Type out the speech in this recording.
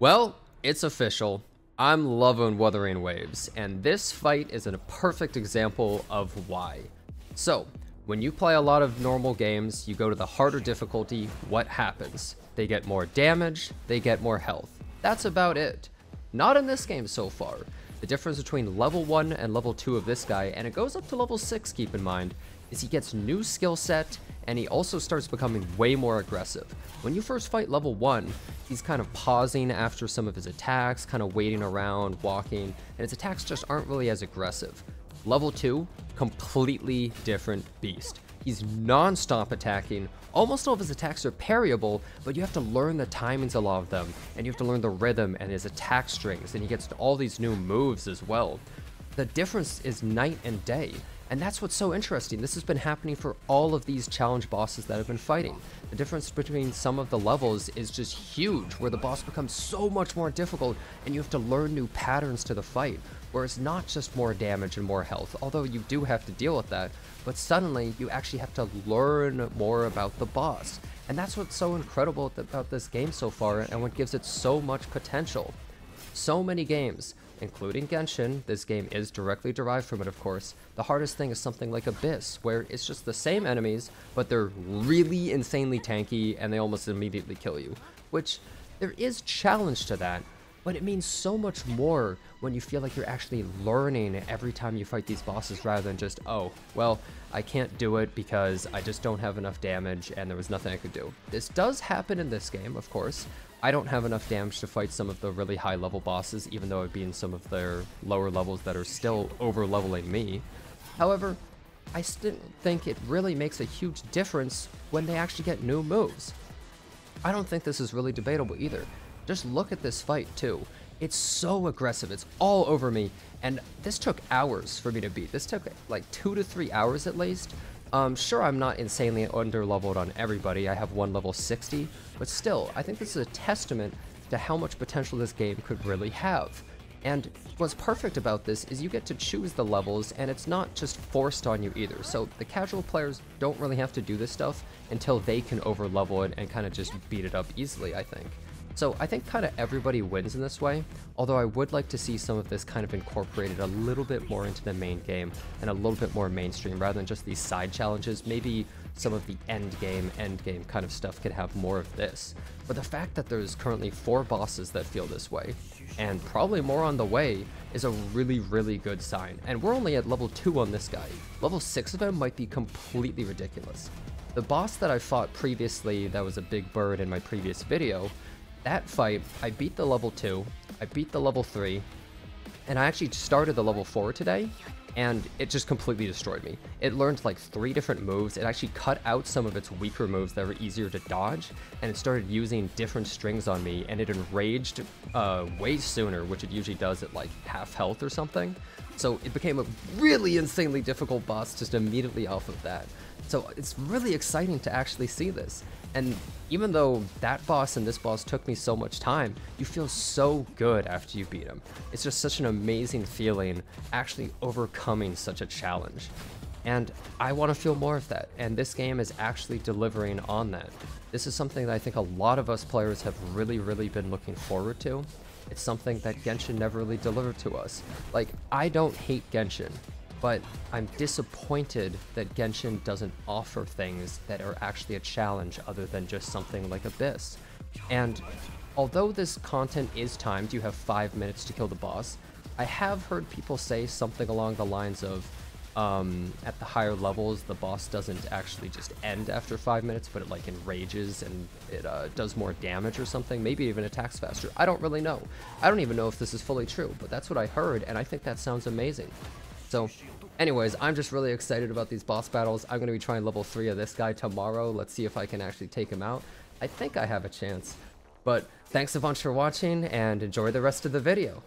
Well, it's official. I'm loving Wuthering Waves, and this fight is a perfect example of why. So, when you play a lot of normal games, you go to the harder difficulty, what happens? They get more damage, they get more health. That's about it. Not in this game so far. The difference between level 1 and level 2 of this guy, and it goes up to level 6, keep in mind, is he gets new skill set, and he also starts becoming way more aggressive. When you first fight level 1, he's kind of pausing after some of his attacks, kind of waiting around, walking, and his attacks just aren't really as aggressive. Level 2, completely different beast. He's non-stop attacking. Almost all of his attacks are parryable, but you have to learn the timings of a lot of them, and you have to learn the rhythm and his attack strings, and he gets all these new moves as well. The difference is night and day, and that's what's so interesting. This has been happening for all of these challenge bosses that have been fighting. The difference between some of the levels is just huge, where the boss becomes so much more difficult, and you have to learn new patterns to the fight, where it's not just more damage and more health, although you do have to deal with that, but suddenly you actually have to learn more about the boss. And that's what's so incredible about this game so far, and what gives it so much potential. So many games, including Genshin, this game is directly derived from it, of course. The hardest thing is something like Abyss, where it's just the same enemies, but they're really insanely tanky and they almost immediately kill you, which there is challenge to that, but it means so much more when you feel like you're actually learning every time you fight these bosses, rather than just, oh, well, I can't do it because I just don't have enough damage and there was nothing I could do. This does happen in this game, of course. I don't have enough damage to fight some of the really high level bosses, even though I'd be in some of their lower levels that are still over leveling me. However, I still think it really makes a huge difference when they actually get new moves. I don't think this is really debatable either. Just look at this fight too. It's so aggressive, it's all over me, and this took hours for me to beat. This took like 2 to 3 hours at least. Sure, I'm not insanely under-leveled on everybody, I have one level 60, but still, I think this is a testament to how much potential this game could really have. And what's perfect about this is you get to choose the levels, and it's not just forced on you either, so the casual players don't really have to do this stuff until they can over-level it and kind of just beat it up easily, I think. So I think kind of everybody wins in this way, although I would like to see some of this kind of incorporated a little bit more into the main game and a little bit more mainstream rather than just these side challenges. Maybe some of the end game kind of stuff could have more of this. But the fact that there's currently 4 bosses that feel this way, and probably more on the way, is a really, really good sign. And we're only at level 2 on this guy. Level 6 of him might be completely ridiculous. The boss that I fought previously that was a big bird in my previous video, that fight, I beat the level 2, I beat the level 3, and I actually started the level 4 today, and it just completely destroyed me. It learned like 3 different moves, it actually cut out some of its weaker moves that were easier to dodge, and it started using different strings on me, and it enraged way sooner, which it usually does at like half health or something. So it became a really insanely difficult boss just immediately off of that. So it's really exciting to actually see this. And even though that boss and this boss took me so much time, you feel so good after you beat him. It's just such an amazing feeling actually overcoming such a challenge. And I want to feel more of that, and this game is actually delivering on that. This is something that I think a lot of us players have really, really been looking forward to. It's something that Genshin never really delivered to us. Like, I don't hate Genshin, but I'm disappointed that Genshin doesn't offer things that are actually a challenge other than just something like Abyss. And although this content is timed, you have 5 minutes to kill the boss, I have heard people say something along the lines of, at the higher levels, the boss doesn't actually just end after 5 minutes, but it like enrages and it does more damage or something, maybe even attacks faster. I don't really know. I don't even know if this is fully true, but that's what I heard, and I think that sounds amazing. So anyways, I'm just really excited about these boss battles. I'm going to be trying level 3 of this guy tomorrow. Let's see if I can actually take him out. I think I have a chance. But thanks a bunch for watching, and enjoy the rest of the video.